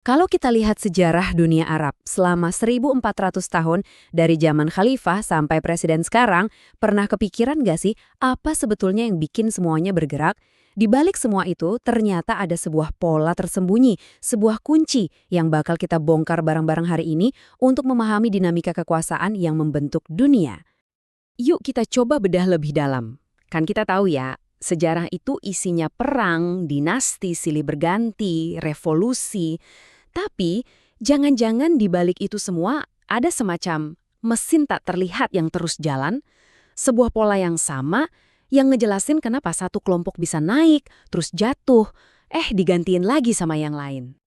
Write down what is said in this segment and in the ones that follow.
Kalau kita lihat sejarah dunia Arab selama 1400 tahun dari zaman khalifah sampai presiden sekarang, pernah kepikiran nggak sih apa sebetulnya yang bikin semuanya bergerak? Di balik semua itu, ternyata ada sebuah pola tersembunyi, sebuah kunci yang bakal kita bongkar bareng-bareng hari ini untuk memahami dinamika kekuasaan yang membentuk dunia. Yuk kita coba bedah lebih dalam. Kan kita tahu ya, sejarah itu isinya perang, dinasti silih berganti, revolusi. Tapi, jangan-jangan di balik itu semua ada semacam mesin tak terlihat yang terus jalan, sebuah pola yang sama yang ngejelasin kenapa satu kelompok bisa naik, terus jatuh, digantiin lagi sama yang lain.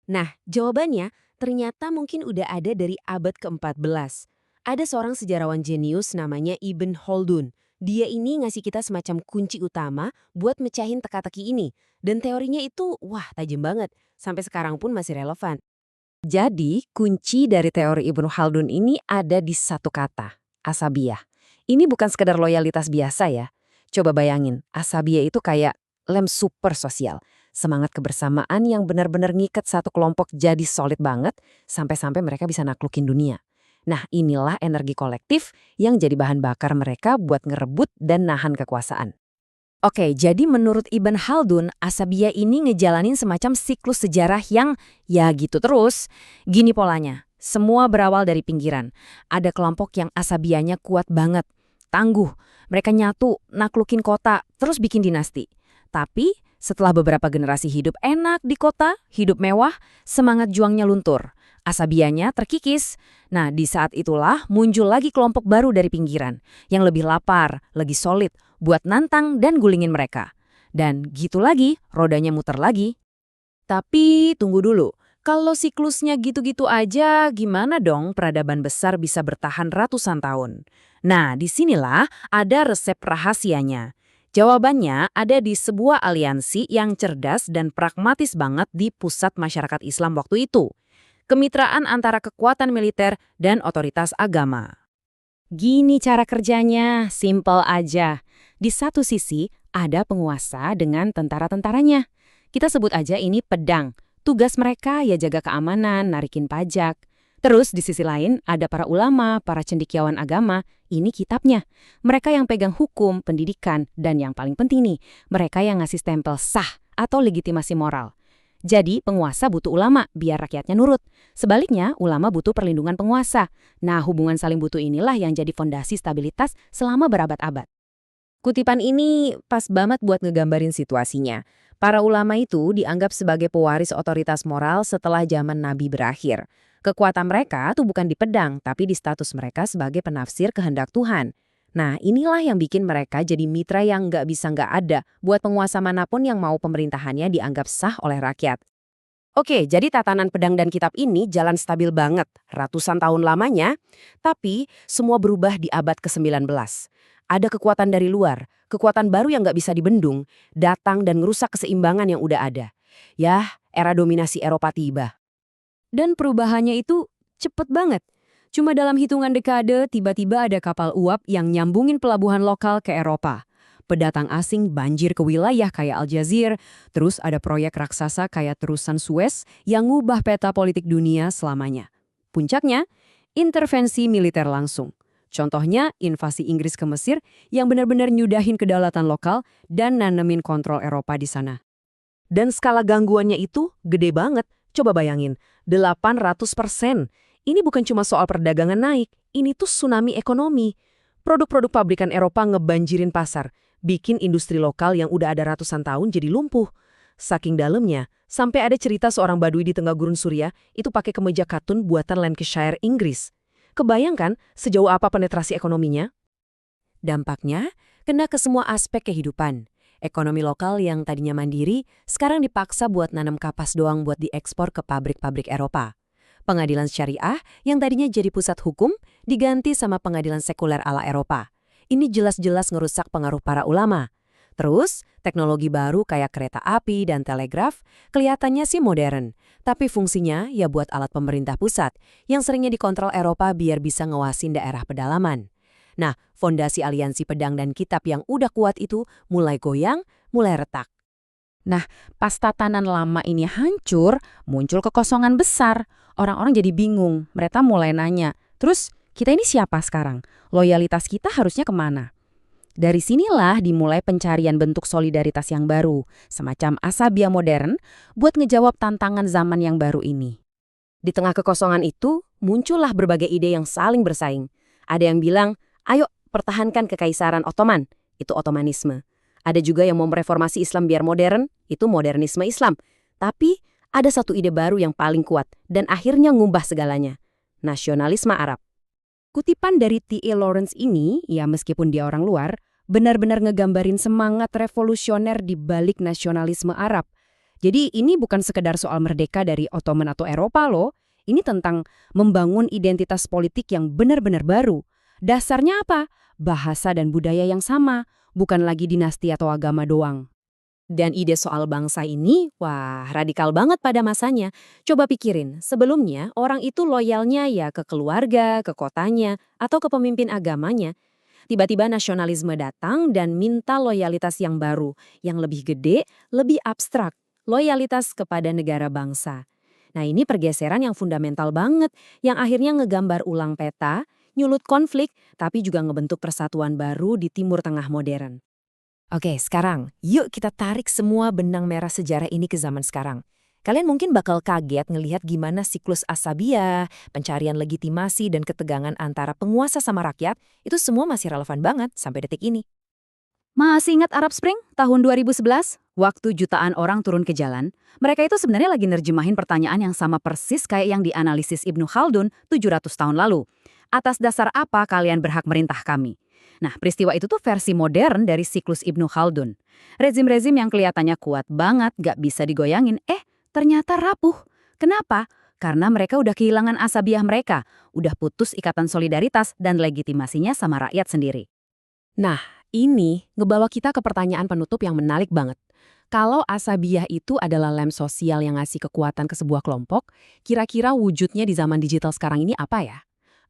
Nah, jawabannya ternyata mungkin udah ada dari abad ke-14. Ada seorang sejarawan jenius namanya Ibn Khaldun. Dia ini ngasih kita semacam kunci utama buat mecahin teka-teki ini. Dan teorinya itu, wah tajam banget. Sampai sekarang pun masih relevan. Jadi, kunci dari teori Ibnu Khaldun ini ada di satu kata, asabiyah. Ini bukan sekedar loyalitas biasa ya. Coba bayangin, asabiyah itu kayak lem super sosial. Semangat kebersamaan yang benar-benar ngikat satu kelompok jadi solid banget, sampai-sampai mereka bisa naklukin dunia. Nah, inilah energi kolektif yang jadi bahan bakar mereka buat ngerebut dan nahan kekuasaan. Oke, jadi menurut Ibn Khaldun, asabiyah ini ngejalanin semacam siklus sejarah yang ya gitu terus. Gini polanya, semua berawal dari pinggiran. Ada kelompok yang asabiyahnya kuat banget, tangguh. Mereka nyatu, naklukin kota, terus bikin dinasti. Tapi setelah beberapa generasi hidup enak di kota, hidup mewah, semangat juangnya luntur. Asabiyahnya terkikis. Nah, di saat itulah muncul lagi kelompok baru dari pinggiran, yang lebih lapar, lagi solid, buat nantang dan gulingin mereka. Dan gitu lagi, rodanya muter lagi. Tapi tunggu dulu, kalau siklusnya gitu-gitu aja, gimana dong peradaban besar bisa bertahan ratusan tahun? Nah, disinilah ada resep rahasianya. Jawabannya ada di sebuah aliansi yang cerdas dan pragmatis banget di pusat masyarakat Islam waktu itu. Kemitraan antara kekuatan militer dan otoritas agama. Gini cara kerjanya, simple aja. Di satu sisi, ada penguasa dengan tentara-tentaranya. Kita sebut aja ini pedang. Tugas mereka ya jaga keamanan, narikin pajak. Terus di sisi lain, ada para ulama, para cendekiawan agama. Ini kitabnya. Mereka yang pegang hukum, pendidikan, dan yang paling penting nih, mereka yang ngasih stempel sah atau legitimasi moral. Jadi, penguasa butuh ulama biar rakyatnya nurut. Sebaliknya, ulama butuh perlindungan penguasa. Nah, hubungan saling butuh inilah yang jadi fondasi stabilitas selama berabad-abad. Kutipan ini pas banget buat ngegambarin situasinya. Para ulama itu dianggap sebagai pewaris otoritas moral setelah zaman Nabi berakhir. Kekuatan mereka tuh bukan di pedang, tapi di status mereka sebagai penafsir kehendak Tuhan. Nah, inilah yang bikin mereka jadi mitra yang nggak bisa nggak ada buat penguasa manapun yang mau pemerintahannya dianggap sah oleh rakyat. Oke, jadi tatanan pedang dan kitab ini jalan stabil banget, ratusan tahun lamanya, tapi semua berubah di abad ke-19. Ada kekuatan dari luar, kekuatan baru yang nggak bisa dibendung, datang dan ngerusak keseimbangan yang udah ada. Yah, era dominasi Eropa tiba. Dan perubahannya itu cepet banget. Cuma dalam hitungan dekade, tiba-tiba ada kapal uap yang nyambungin pelabuhan lokal ke Eropa. Pendatang asing banjir ke wilayah kayak Aljazair, terus ada proyek raksasa kayak terusan Suez yang ngubah peta politik dunia selamanya. Puncaknya, intervensi militer langsung. Contohnya, invasi Inggris ke Mesir yang benar-benar nyudahin kedaulatan lokal dan nanemin kontrol Eropa di sana. Dan skala gangguannya itu gede banget. Coba bayangin, 800%. Ini bukan cuma soal perdagangan naik, ini tuh tsunami ekonomi. Produk-produk pabrikan Eropa ngebanjirin pasar, bikin industri lokal yang udah ada ratusan tahun jadi lumpuh. Saking dalamnya, sampai ada cerita seorang badui di tengah gurun Suriah itu pakai kemeja katun buatan Lancashire, Inggris. Kebayangkan sejauh apa penetrasi ekonominya? Dampaknya kena ke semua aspek kehidupan. Ekonomi lokal yang tadinya mandiri, sekarang dipaksa buat nanam kapas doang buat diekspor ke pabrik-pabrik Eropa. Pengadilan syariah yang tadinya jadi pusat hukum diganti sama pengadilan sekuler ala Eropa. Ini jelas-jelas ngerusak pengaruh para ulama. Terus, teknologi baru kayak kereta api dan telegraf kelihatannya sih modern, tapi fungsinya ya buat alat pemerintah pusat yang seringnya dikontrol Eropa biar bisa ngawasin daerah pedalaman. Nah, fondasi aliansi pedang dan kitab yang udah kuat itu mulai goyang, mulai retak. Nah, pas tatanan lama ini hancur, muncul kekosongan besar. Orang-orang jadi bingung, mereka mulai nanya, terus kita ini siapa sekarang? Loyalitas kita harusnya kemana? Dari sinilah dimulai pencarian bentuk solidaritas yang baru, semacam asabia modern, buat ngejawab tantangan zaman yang baru ini. Di tengah kekosongan itu, muncullah berbagai ide yang saling bersaing. Ada yang bilang, ayo pertahankan kekaisaran Ottoman, itu Ottomanisme. Ada juga yang mau mereformasi Islam biar modern, itu modernisme Islam. Tapi ada satu ide baru yang paling kuat dan akhirnya ngubah segalanya. Nasionalisme Arab. Kutipan dari T.E. Lawrence ini, ya meskipun dia orang luar, benar-benar ngegambarin semangat revolusioner di balik nasionalisme Arab. Jadi ini bukan sekedar soal merdeka dari Ottoman atau Eropa loh. Ini tentang membangun identitas politik yang benar-benar baru. Dasarnya apa? Bahasa dan budaya yang sama, bukan lagi dinasti atau agama doang. Dan ide soal bangsa ini, wah radikal banget pada masanya. Coba pikirin, sebelumnya orang itu loyalnya ya ke keluarga, ke kotanya, atau ke pemimpin agamanya. Tiba-tiba nasionalisme datang dan minta loyalitas yang baru, yang lebih gede, lebih abstrak, loyalitas kepada negara bangsa. Nah ini pergeseran yang fundamental banget, yang akhirnya ngegambar ulang peta, nyulut konflik, tapi juga ngebentuk persatuan baru di Timur Tengah modern. Oke, sekarang yuk kita tarik semua benang merah sejarah ini ke zaman sekarang. Kalian mungkin bakal kaget ngelihat gimana siklus asabiyah, pencarian legitimasi dan ketegangan antara penguasa sama rakyat, itu semua masih relevan banget sampai detik ini. Masih ingat Arab Spring tahun 2011? Waktu jutaan orang turun ke jalan, mereka itu sebenarnya lagi nerjemahin pertanyaan yang sama persis kayak yang dianalisis Ibnu Khaldun 700 tahun lalu. Atas dasar apa kalian berhak merintah kami? Nah, peristiwa itu tuh versi modern dari siklus Ibnu Khaldun. Rezim-rezim yang kelihatannya kuat banget, gak bisa digoyangin, ternyata rapuh. Kenapa? Karena mereka udah kehilangan asabiyah mereka, udah putus ikatan solidaritas dan legitimasinya sama rakyat sendiri. Nah, ini ngebawa kita ke pertanyaan penutup yang menarik banget. Kalau asabiyah itu adalah lem sosial yang ngasih kekuatan ke sebuah kelompok, kira-kira wujudnya di zaman digital sekarang ini apa ya?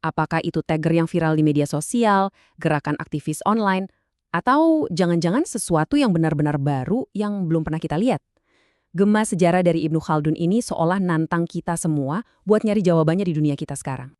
Apakah itu tagger yang viral di media sosial, gerakan aktivis online, atau jangan-jangan sesuatu yang benar-benar baru yang belum pernah kita lihat? Gema sejarah dari Ibnu Khaldun ini seolah nantang kita semua buat nyari jawabannya di dunia kita sekarang.